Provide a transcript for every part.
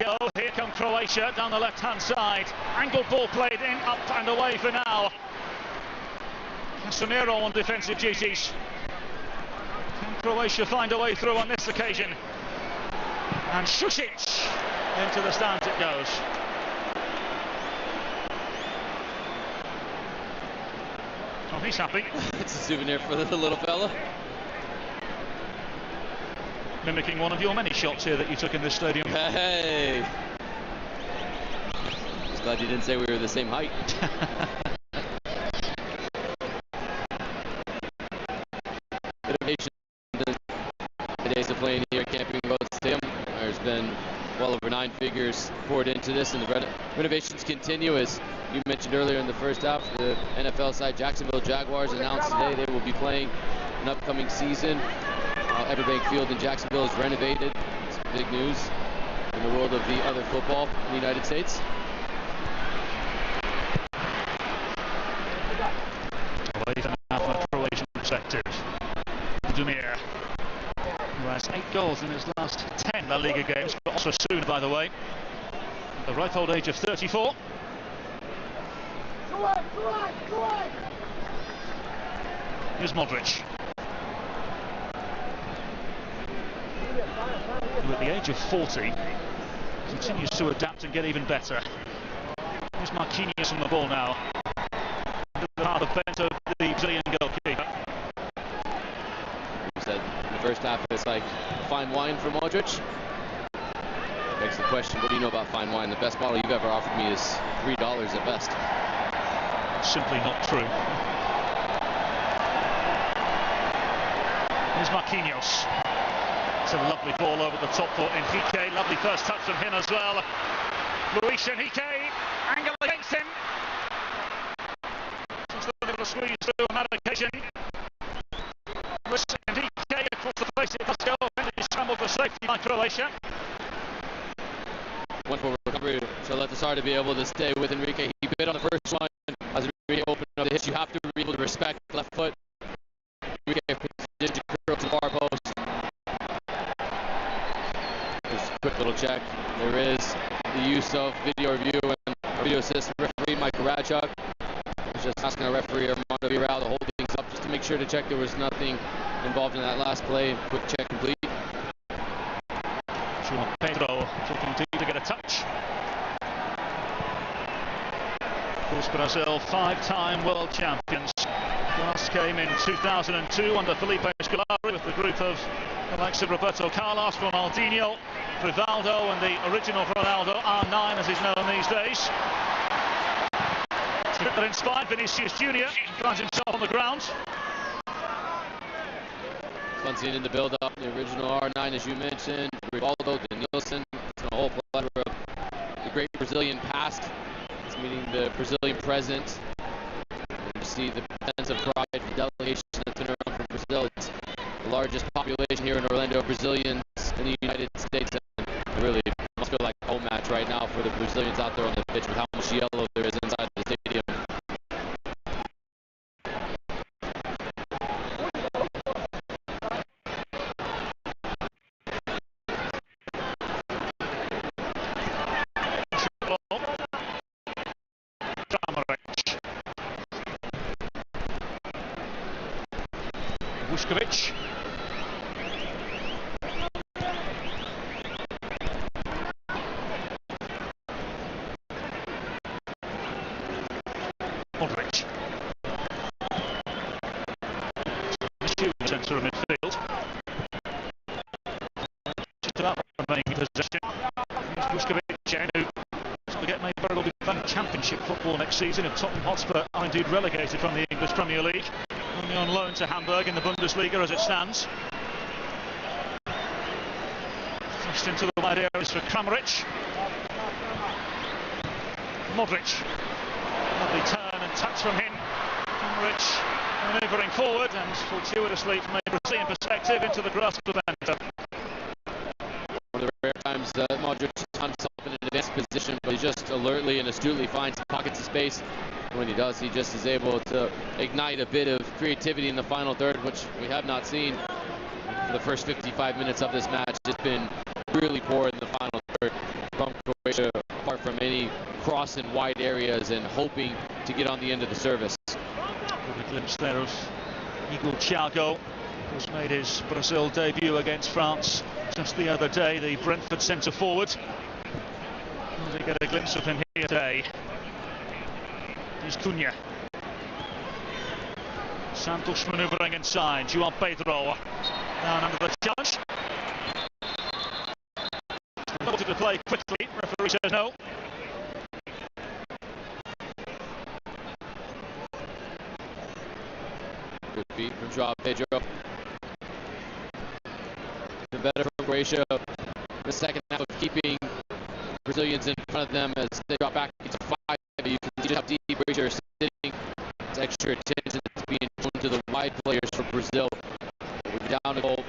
Yo, here come Croatia down the left-hand side. Angled ball played in, up and away for now. Casemiro on defensive duties. Can Croatia find a way through on this occasion? And Šušić, into the stands it goes. Oh, he's happy. It's a souvenir for the little fella. Mimicking one of your many shots here that you took in this stadium. Hey! Just glad you didn't say we were the same height. Innovation the days of playing here at Camping Road Stadium. There's been well over 9 figures poured into this, and the renovations continue. As you mentioned earlier in the first half, the NFL side Jacksonville Jaguars announced today they will be playing an upcoming season. Everbank Field in Jacksonville is renovated. It's big news in the world of the other football in the United States. Away from now from a Croatian perspective. Dumir, who has 8 goals in his last 10 La Liga games, but also soon, by the way, at the ripe old age of 34. Here's Modric, who at the age of 40 continues to adapt and get even better. Here's Marquinhos on the ball now. The heart of Bento, the Brazilian goalkeeper. You said in the first half it's like fine wine for Modric. Begs the question, what do you know about fine wine? The best bottle you've ever offered me is $3 at best. Simply not true. Here's Marquinhos. It's a lovely ball over the top for Enrique. Lovely first touch from him as well. Luis Enrique, angle against him. Just a little squeeze through on that occasion. Luis Enrique across the face, it must go. And he's scrambled for safety by Croatia. Wonderful recovery, so let the start to be able to stay with Enrique. He bit on the first one. As Enrique opened up the hit, you have to be able to respect the left foot. Enrique did curl to the far post. Just a quick little check. There is the use of video review and video assistant referee Mike Radchuk. He's just asking our referee Armando Villarreal to hold things up just to make sure to check there was nothing involved in that last play. Quick check complete. João Pedro talking to get a touch. Of course, Brazil, 5-time world champions. Last came in 2002 under Felipe Scolari with the group of the likes of Roberto Carlos, Ronaldinho, Rivaldo and the original Ronaldo, R9 as he's known these days. That inspired Vinicius Jr. finds himself on the ground. Fun seeing in the build-up, the original R9 as you mentioned, Rivaldo, Denilson, it's a whole plethora of the great Brazilian past. It's meeting the Brazilian present. You see the sense of pride, the delegation that's been around for Brazil. It's the largest population here in Orlando, Brazilians in the United States. And it really must feel like a home match right now for the Brazilians out there on the pitch with how much yellow there is inside the stadium. Vuskovic. Modric. Centre of midfield. Just about remaining in possession. Vuskovic, who to get maybe will be playing Championship football next season if Tottenham Hotspur are indeed relegated from the English Premier League. Only on loan to Hamburg in the Bundesliga as it stands. Thrust into the wide areas for Kramaric. Modric. Lovely turn and touch from him. Kramaric manoeuvring forward and fortuitously from a Brazilian perspective into the grasp of Bento. One of the rare times Modric finds himself in an advanced position, but he just alertly and astutely finds pockets of space. When he does, he just is able to ignite a bit of creativity in the final third, which we have not seen for the first 55 minutes of this match. It's been really poor in the final third. from Croatia, apart from any cross in wide areas and hoping to get on the end of the service. A glimpse there of Igor Thiago, who's made his Brazil debut against France just the other day, the Brentford centre-forward. We get a glimpse of him here today. Here's Cunha. Santos manoeuvring inside. João Pedro down under the challenge. Wanted to play quickly. Referee says no. Good feet from João Pedro. Been better for Croatia. The second half of keeping Brazilians in front of them as they drop back into 5. You can see how deep Croatia are sitting. It's extra attention that's being shown to the wide players for Brazil. We're down a goal.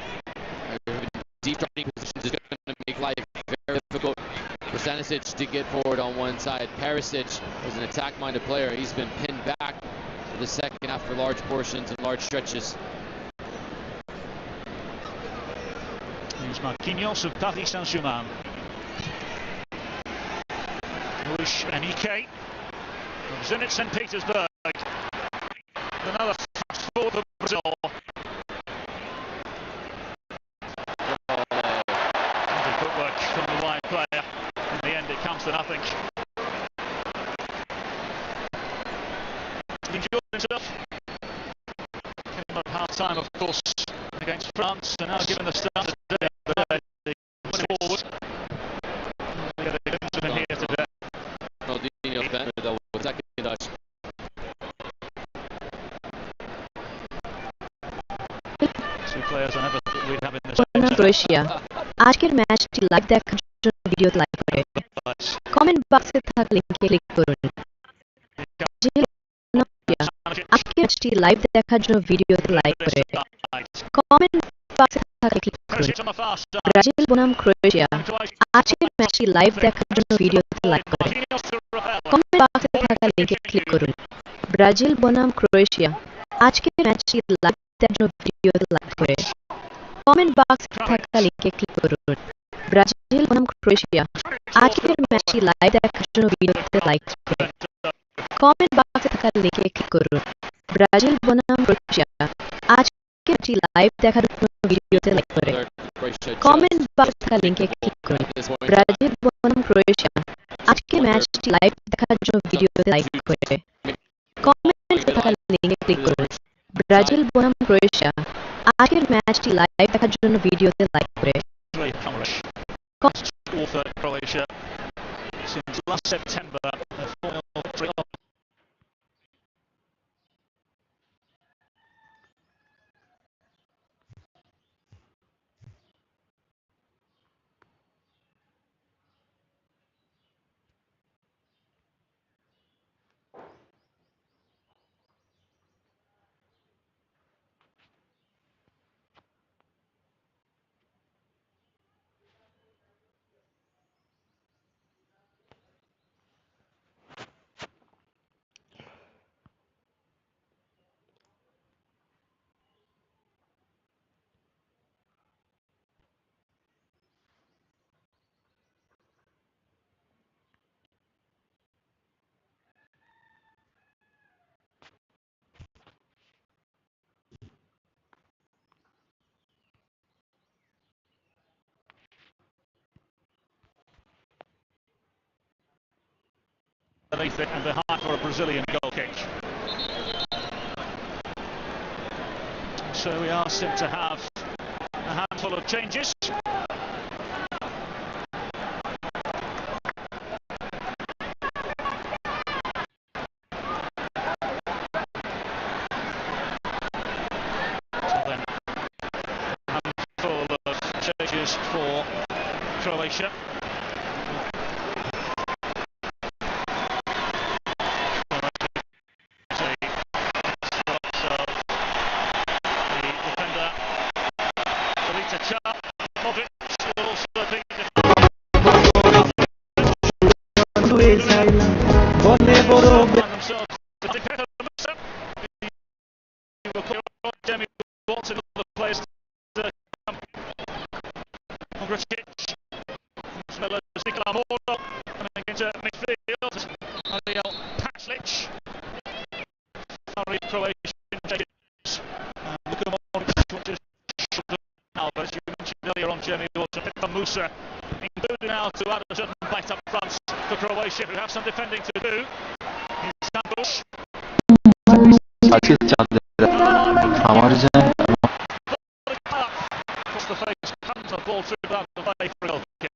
Deep starting positions is going to make life very difficult for Stanisic to get forward on one side. Perisic is an attack-minded player. He's been pinned back for the second half for large portions and large stretches. Here's Marquinhos of Paris Saint-Germain. Luis Enrique of Zenit St. Petersburg. Another fast forward for Brazil. Good work from the wide player. In the end, it comes to nothing. He enjoyed himself. Came up half-time, of course, against France, and now given the start of the day, forward. We get a glimpse of him here today. Ronaldinho better though with second touch. Two players I never thought we'd have in this Croatia আজকের ম্যাচটি live দেখার জন্য video like করে comment বক্সে থাকা লিংকে click করুন আজকের ম্যাচটি লাইভ দেখার জন্য ভিডিওতে লাইক করে কমেন্ট বক্সে থাকা ক্লিক করুন ব্রাজিল বনাম ক্রোয়েশিয়া আজকের ম্যাচটি লাইভ দেখার জন্য ভিডিওতে লাইক করে কমেন্ট বক্সে থাকা লিংকে ক্লিক করুন ব্রাজিল বনাম ক্রোয়েশিয়া আজকের ম্যাচটি লাইভ দেখার জন্য ভিডিওতে লাইক করে কমেন্ট বক্সে থাকা লিংকে ক্লিক করুন ব্রাজিল বনাম ক্রোয়েশিয়া আজকের ম্যাচটি লাইভ দেখার জন্য ভিডিওতে লাইক করে কমেন্ট বক্সে থাকা লিংকে ক্লিক করুন ব্রাজিল বনাম ক্রোয়েশিয়া আজকের ম্যাচটি লাইভ দেখার জন্য ভিডিওতে লাইক করে কমেন্ট বক্সে থাকা লিংকে ক্লিক করুন ব্রাজিল বনাম ক্রোয়েশিয়া আজকের ম্যাচটি লাইভ দেখার জন্য ভিডিওতে লাইক করে কমেন্ট থাকা লিংকে ক্লিক করুন ব্রাজিল বনাম ক্রোয়েশিয়া আজকের ম্যাচটি লাইভ দেখার জন্য ভিডিওতে লাইক করে for Croatia since last September, a 4-0 victory. Beneath it and behind for a Brazilian goal kick. So we asked him to have a handful of changes. So then, a handful of changes for Croatia. Croatian changes. Look at them now, but as you mentioned earlier on, Jamie, Musa included now to add a certain bite up front for Croatia, who have some defending to do. Santos. Across the face, comes the ball through out the way for a goal kick.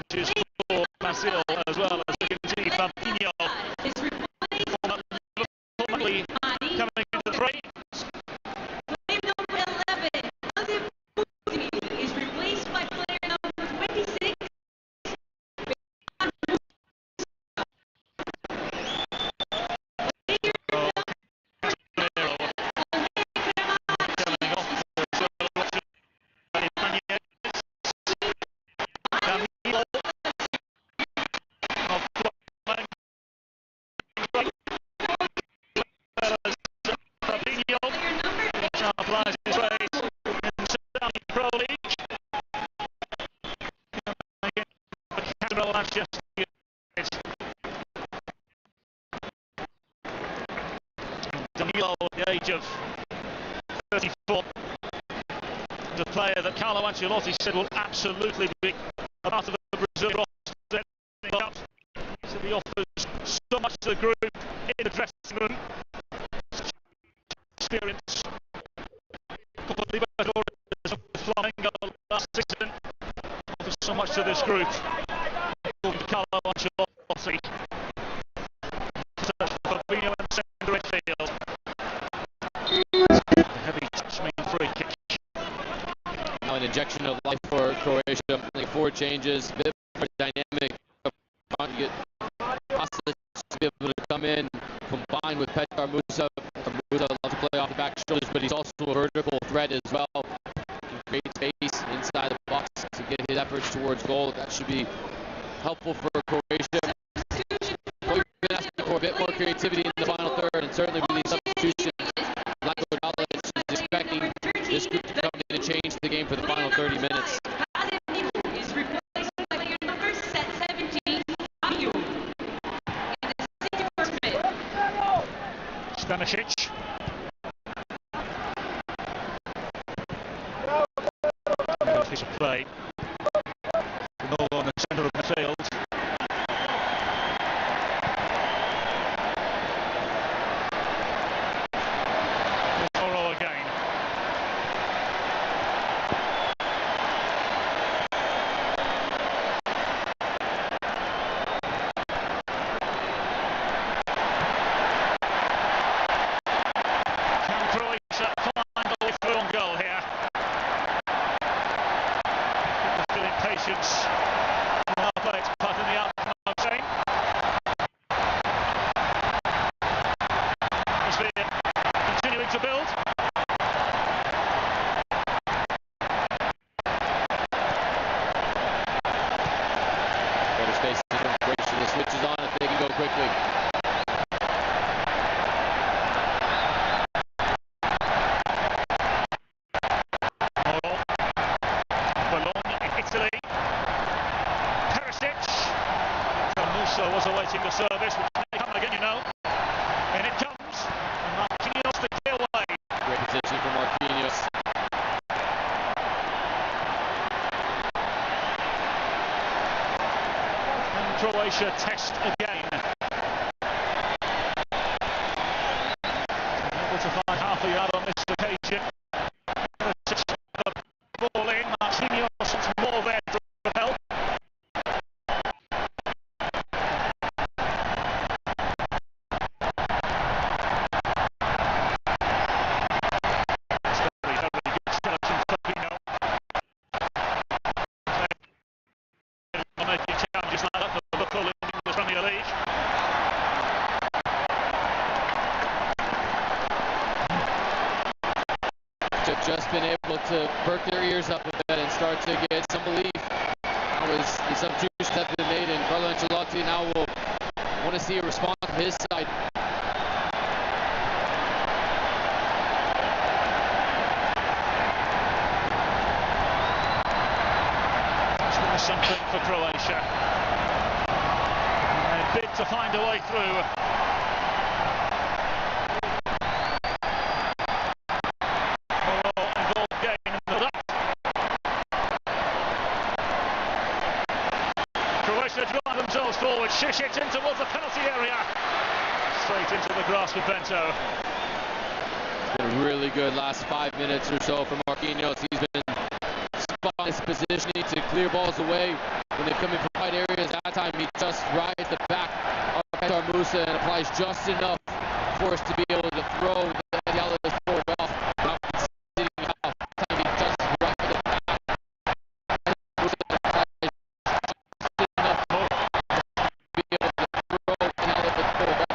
Changes for Brazil as well as we can see Fabinho coming into the fray. Player number 11, Joseph Putin, is replaced by player number 26. Danilo, at the age of 34, the player that Carlo Ancelotti said will absolutely be a part of the Brazil roster. So he offers so much to the group in the dressing room. Experience. Copa Libertadores with Flamengo last season. Offers so much to this group. Carlo Ancelotti. Fabinho in the centre field. A heavy touch mean free kick. Now an injection of life for Croatia. Like 4 changes, a bit more dynamic. Trying to get Kostic to be able to come in, combined with Petar Musa. Musa loves to play off the back shoulders, but he's also a vertical threat as well. He can create space inside the box to get his efforts towards goal. That should be helpful for Croatia. We've been asking for a bit more creativity in the final third, and certainly with these substitutions, Blackwood is expecting this group to come in and change the game for the final 30 minutes. Is replaced by player number 17, Fabinho. Stanisic. Piece of play. Ball on the centre of the field. Toro again. Can Croatia find the way through on goal here? Still impatience from our players, part in the outcome, I'm saying. Atmosphere continuing to build. Better space in Croatia. The switch is on if they can go quickly. Italy. Perisic. Musa was awaiting the service, which may come again, you know. And it comes. Marquinhos to clear away. Great position for Marquinhos. And Croatia test again. Able to find half a yard on this occasion. Ball in. Marquinhos once more there to help. Very, very good start from Fabinho. Making challenges like that for Liverpool in the Premier League. They've just been able to perk their ears up a bit and start to get some belief. Now as the substitutions have been made, and Carlo Ancelotti now will want to see a response from his side. something for Croatia. And they bid to find a way through. Overall involved game in the build-up. Croatia drive themselves forward. Šešić in towards the penalty area. Straight into the grasp of Bento. It's been a really good last 5 minutes or so for Marquinhos. He's been spot on his positioning to clear balls away when they come in from wide areas. That time he just rides the back of Petar Musa and applies just enough force to be able to throw the Yala's forward off. Not conceding half. That time he just rides the back. Musa applies just enough force to be able to throw the Yala's forward off.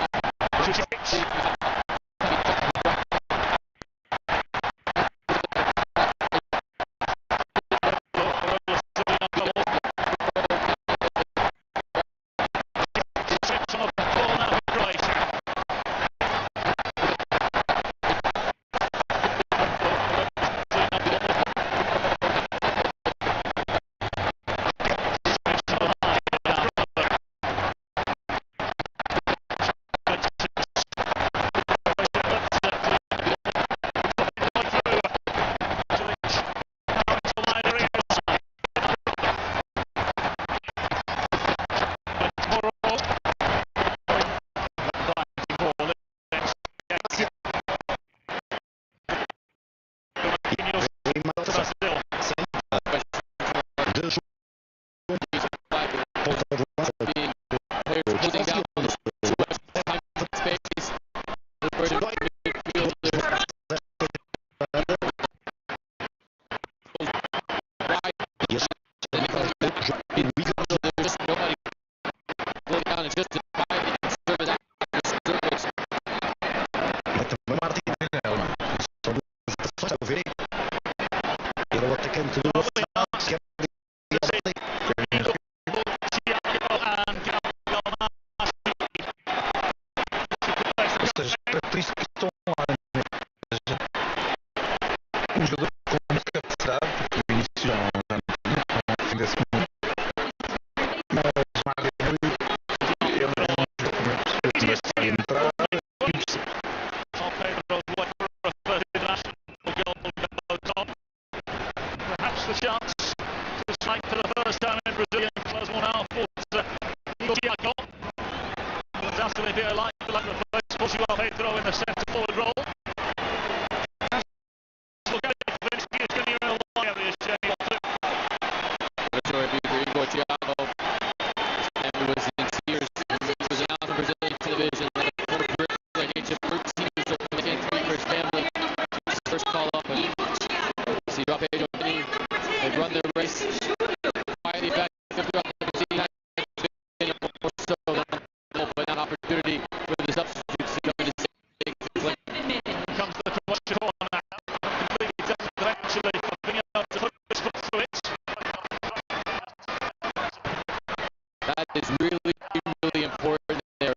The chance to strike for the first time in Brazilian clubs will now fall to Thiago. Will undoubtedly be a light replace João Pedro in the centre forward role. And was in tears. It was announced on Brazilian television that a former career at the age of 13 years old making three for his family. His first call up and see João Pedro. They've run their race quietly back throughout the Brazilian but an opportunity for the substitutes to come in and take the play. Comes the Croatian corner, completely done eventually for being able to put his foot through it. That is really important there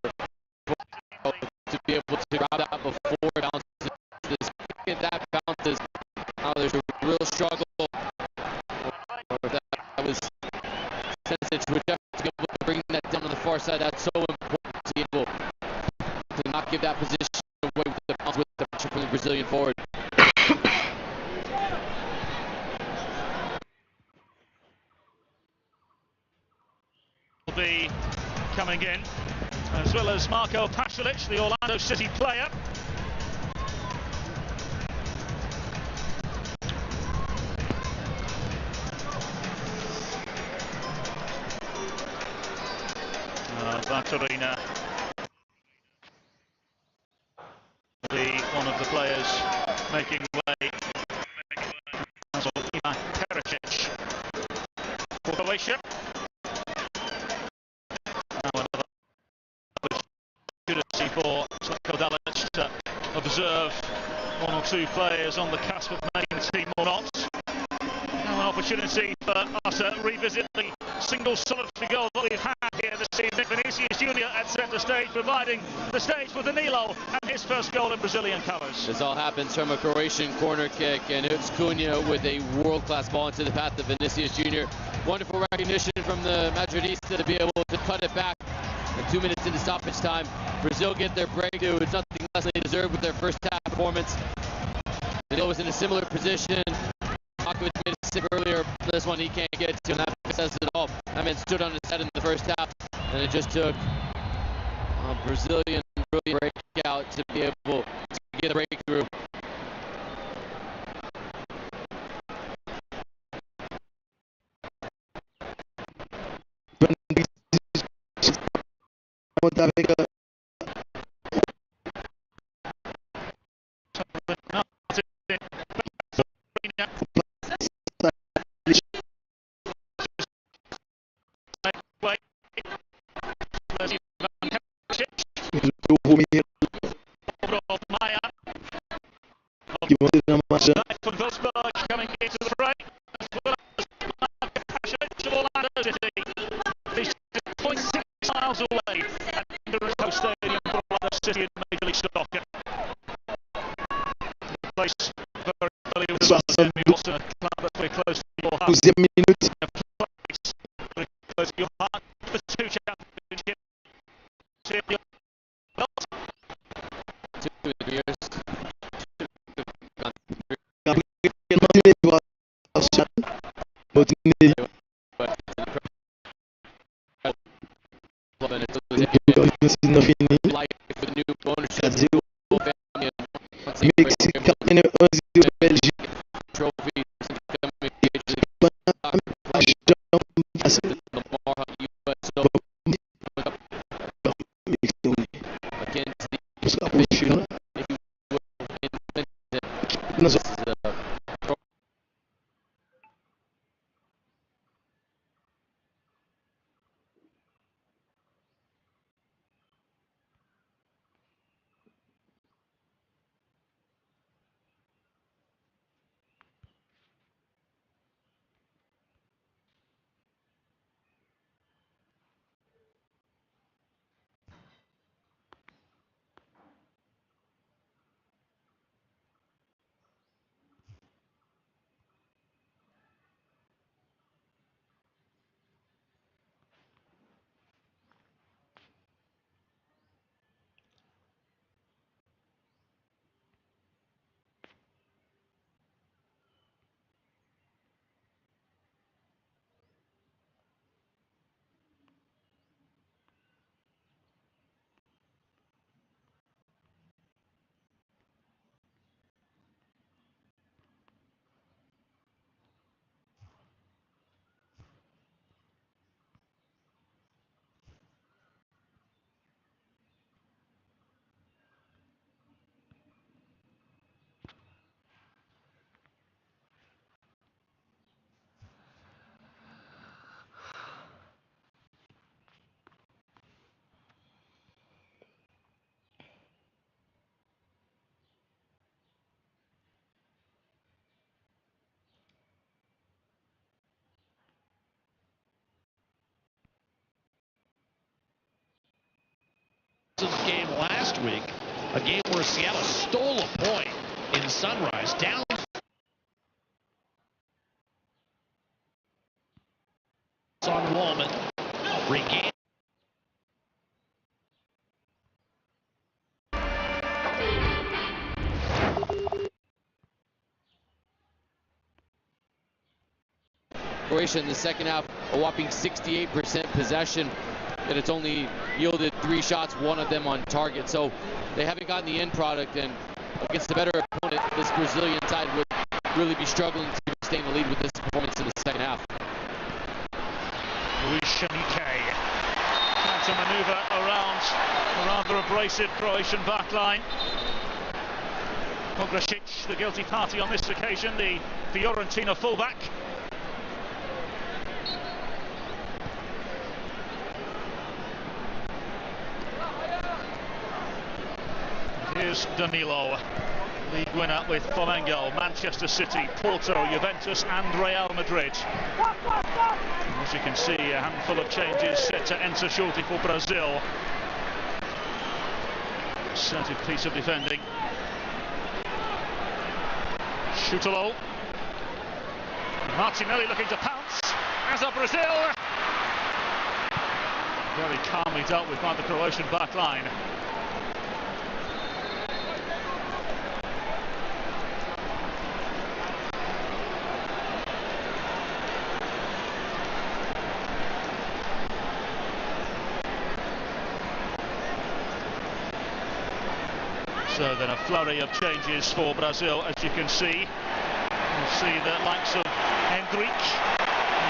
to be able to grab that before it bounces. The second that bounces, now there's a real struggle. That was Sensic would have to be able to bring that down on the far side. That's so important to be able to not give that position away with the pressure from the Brazilian forward. Will be coming in, as well as Marko Pasalic, the Orlando City player. Vatorina will be one of the players making way. As will Ivan Perisic for Croatia. Now another opportunity for Slatko Dalic to observe one or two players on the cusp of making the team or not. Now an opportunity for us to revisit the single solitary goal that we've had here this evening. Vinicius Junior at centre stage, providing the stage for Danilo and his first goal in Brazilian colours. This all happens from a Croatian corner kick, and it's Cunha with a world-class ball into the path of Vinicius Junior. Wonderful recognition from the Madridista to be able to cut it back. And 2 minutes into stoppage time, Brazil get their breakthrough. It's nothing less than they deserved with their first half performance. Brazil was in a similar position. Markovic made a save earlier. This one he can't get to, and that says it all. That man stood on his head in the first half, and it just took a Brazilian brilliant breakout to be able to get a breakthrough. From Wolfsburg coming into the fray, as well as Pasha of Orlando City. This is 0.6 miles away at the Stadium for Orlando City in Major League Soccer. The place very early with the Wilson, a club that's very close to your heart. Very close to your heart. The two championships. Game last week, a game where Seattle stole a point in Sunrise, down on Wallman, regained. Croatia in the second half, a whopping 68% possession, and it's only yielded 3 shots, 1 of them on target. So they haven't gotten the end product, and against a better opponent, this Brazilian side would really be struggling to stay in the lead with this performance in the second half. Trying to manoeuvre around a rather abrasive Croatian backline. Pograšić, the guilty party on this occasion, the Fiorentina fullback. Here's Danilo, league winner with Flamengo, Manchester City, Porto, Juventus and Real Madrid. As you can see, a handful of changes set to enter shortly for Brazil. Assertive piece of defending. Schutelo. Martinelli looking to pounce. as a Brazil. Very calmly dealt with by the Croatian back line. So then a flurry of changes for Brazil, as you can see. You'll see the likes of Hendrik,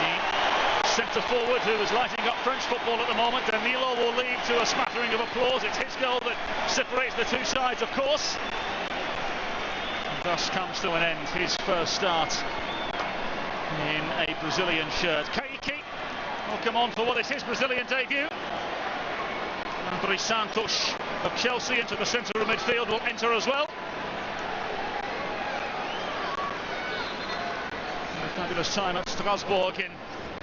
the centre forward who is lighting up French football at the moment. Danilo will lead to a smattering of applause. It's his goal that separates the two sides, of course. And thus comes to an end his first start in a Brazilian shirt. Kaique will come on for what is his Brazilian debut. André Santos of Chelsea into the centre of midfield will enter as well. A fabulous time at Strasbourg in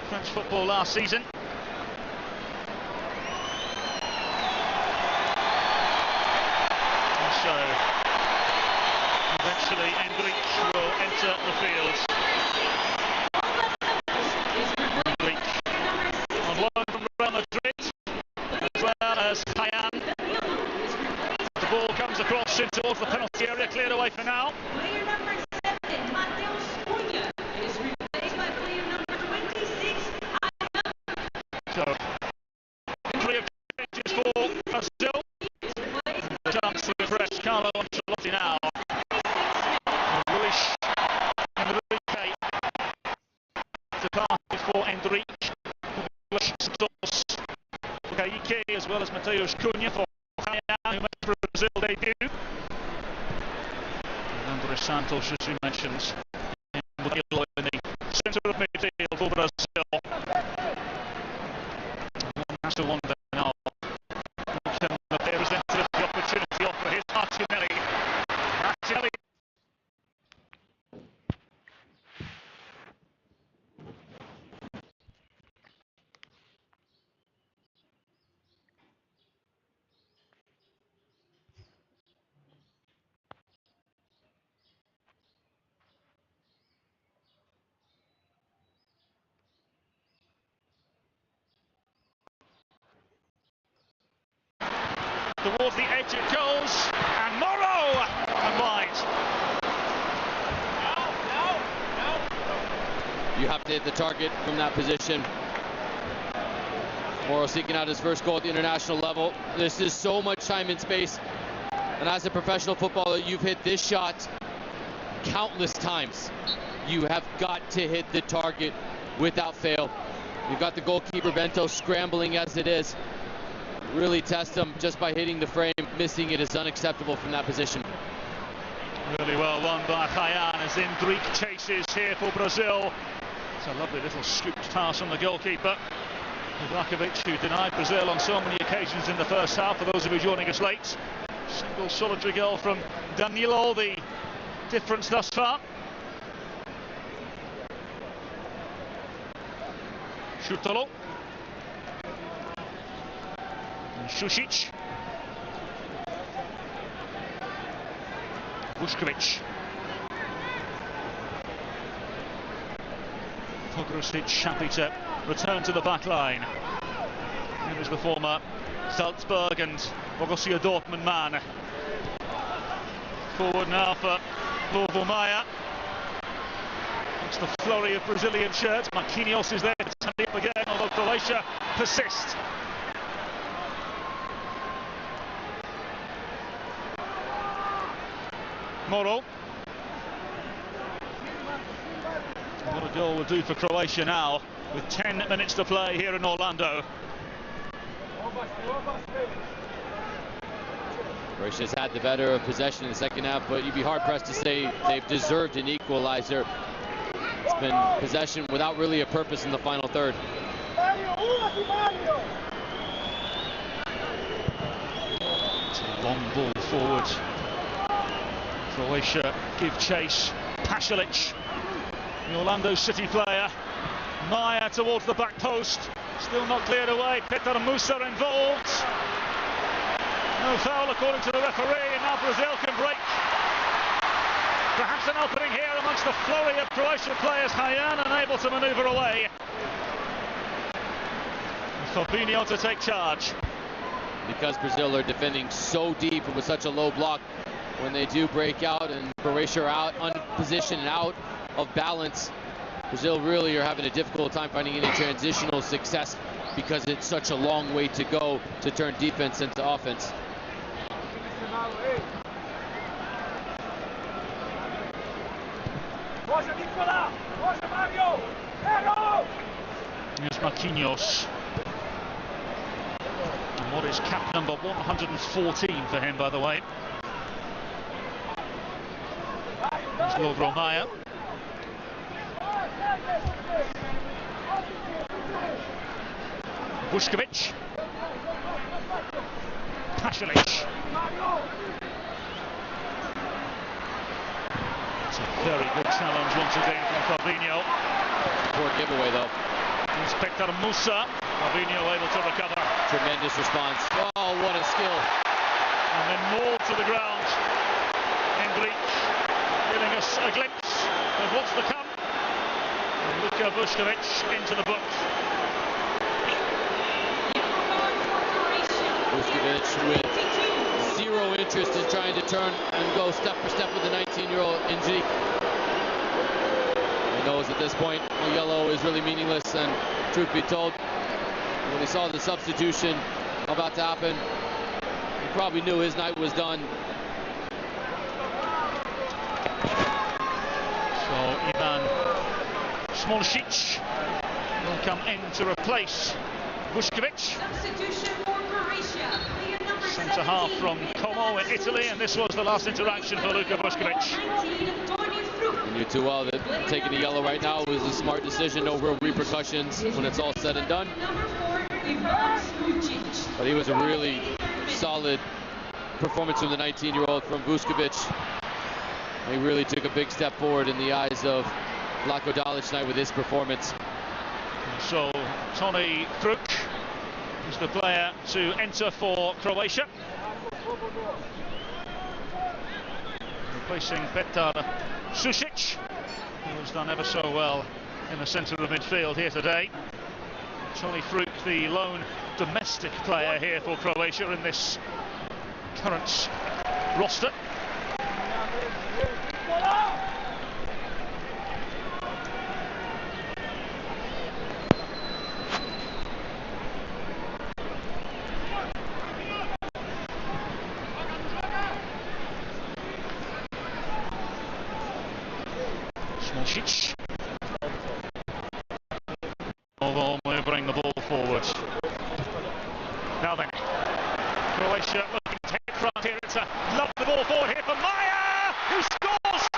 French football last season. And so eventually Hendrik will enter the field. Hendrik on loan from Real Madrid, as well as Hayan. The ball comes across in towards the penalty area, cleared away for now. Player number 7, Mateus Cunha, is replaced by player number 26, So, three of changes for Brazil. The chance to impress Carlo Ancelotti now. Luis Enrique to pass for Hendrik. Santos, Kaique, as well as Mateus Cunha for Hayan, who made Brazil debut. And André Santos, as you mentioned, in the centre of midfield for Brazil. One has to wonder now, can the players then take the opportunity off for his Martinelli. Martinelli. Towards the edge it goes, and Morrow and wide. You have to hit the target from that position. Morrow seeking out his first goal at the international level. This is so much time and space. And as a professional footballer, you've hit this shot countless times. You have got to hit the target without fail. You've got the goalkeeper Bento scrambling as it is. Really test him just by hitting the frame. Missing it is unacceptable from that position. Really well won by Hayan as Hendrik chases here for Brazil. It's a lovely little scooped pass from the goalkeeper, Ivakovic, who denied Brazil on so many occasions in the first half. For those of you joining us late, single solitary goal from Danilo, the difference thus far. Šutalo. And Šušić. Vušković. Pogrusic happy to return to the back line. He was the former Salzburg and Borussia Dortmund man. Forward now for Lovo Maia. It's the flurry of Brazilian shirts. Marquinhos is there to turn it up again, although Croatia persist. Morrow. What a goal will do for Croatia now, with 10 minutes to play here in Orlando. Croatia's had the better of possession in the second half, but you'd be hard-pressed to say they've deserved an equalizer. It's been possession without really a purpose in the final third. It's a long ball forward. Croatia give chase. Pasalic, the Orlando City player. Maia towards the back post. Still not cleared away. Petar Musa involved. No foul according to the referee, and now Brazil can break. Perhaps an opening here amongst the flurry of Croatian players. Hayan unable to manoeuvre away. Fabinho to take charge. Because Brazil are defending so deep and with such a low block, when they do break out and Croatia are out, unpositioned and out of balance, Brazil really are having a difficult time finding any transitional success because it's such a long way to go to turn defense into offense. Here's Marquinhos. And what is cap number 114 for him, by the way? There's Lovro Mayer. Vuskovic. Pasalic. It's a very good challenge once again from Fabinho. Poor giveaway though. Inspector Musa. Fabinho able to recover. Tremendous response. Oh, what a skill. And then mauled to the ground. Hendrik giving us a glimpse of what's to come. And Luka Vuskovic into the book. Vuskovic with zero interest in trying to turn and go step for step with the 19-year-old Hendrik. He knows at this point a yellow is really meaningless, and truth be told, when he saw the substitution about to happen, he probably knew his night was done. So Ivan Smolcic will come in to replace Vuskovic. Substitution for Croatia. Player number Centre half from Como in Italy, and this was the last interaction for Luka Vuskovic. 19, Tony Fruch. You knew too well that taking a yellow right now was a smart decision, no real repercussions when it's all said and done. Number 4, Ivan Smolcic. But he was a really solid performance from the 19-year-old from Vuskovic. He really took a big step forward in the eyes of Latko Dalic tonight with his performance. So Tony Fruch is the player to enter for Croatia, replacing Petar Sušić, who has done ever so well in the centre of midfield here today. Tony Fruch, the lone domestic player here for Croatia in this current roster. Smolcic. Although we bring the ball forward. Now then, Croatia looking to take front here. It's a love the ball forward here for Mayer, who scores.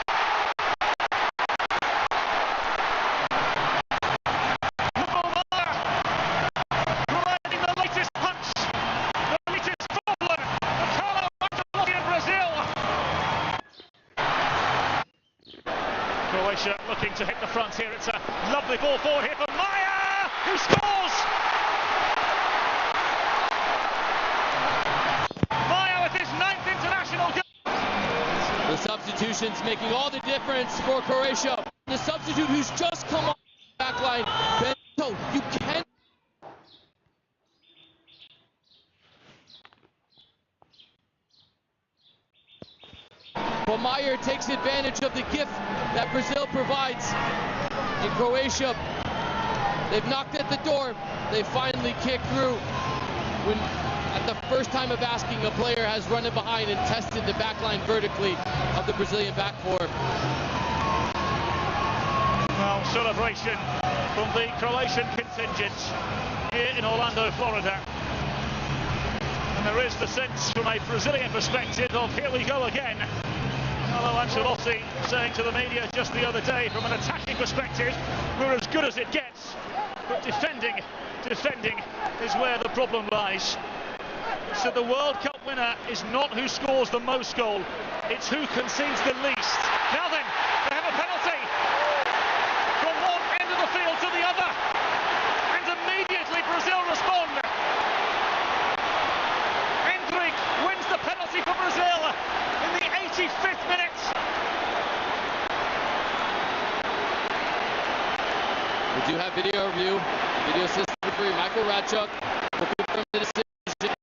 Providing the latest punch, the latest problem of Carlo Ancelotti in Brazil. Croatia looking to hit the front here. It's a lovely ball forward here for Mayer, who scores. Mayer with his 9th international goal. The substitutions making all the difference for Croatia. The substitute who's just come off the back line, Bento, you can't. But Mayer takes advantage of the gift that Brazil provides. In Croatia, they've knocked at the door. They finally kicked through. When at the first time of asking, a player has run in behind and tested the back line vertically of the Brazilian back four. Well, celebration from the Croatian contingent here in Orlando, Florida. And there is the sense from a Brazilian perspective of here we go again. Carlo Ancelotti saying to the media just the other day, from an attacking perspective, we're as good as it gets. But defending is where the problem lies. So the World Cup winner is not who scores the most goal, it's who concedes the least. Now then, they have a penalty from one end of the field to the other, and immediately Brazil respond. Hendrik wins the penalty for Brazil in the 85th minute. We do have video review, video assistant referee Michael for Ratchuk. We'll confirm the decision.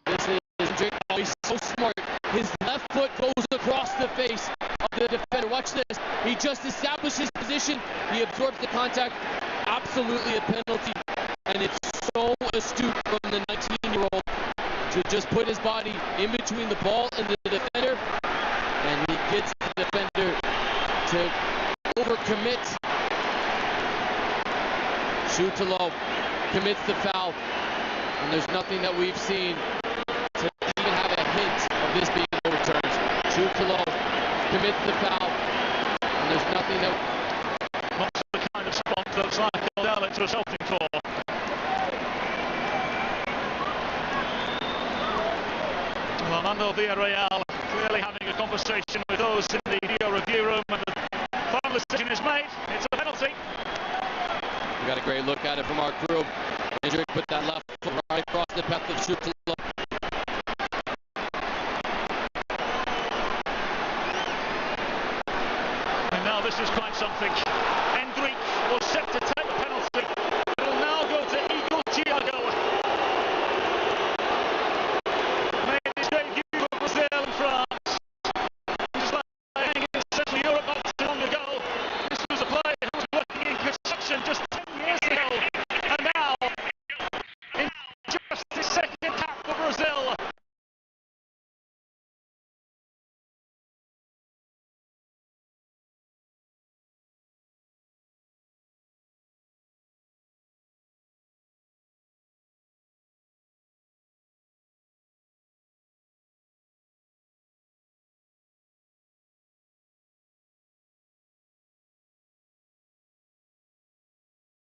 This is Hendrick. Oh, he's so smart. His left foot goes across the face of the defender. Watch this. He just established his position. He absorbs the contact. Absolutely a penalty. And it's so astute from the 19-year-old to just put his body in between the ball and the defender. And he gets the defender to overcommit. Shutalo commits the foul. And there's nothing that we've seen to even have a hint of this being overturned. Shutalo commits the foul. And there's nothing that... Not the kind of spot that Cycle Alex was hoping for. Armando Villarreal clearly having a conversation with those in the video review room, and the final decision is made. It's a penalty. We got a great look at it from our crew. Hendrick put that left foot right across the path of Shutalo.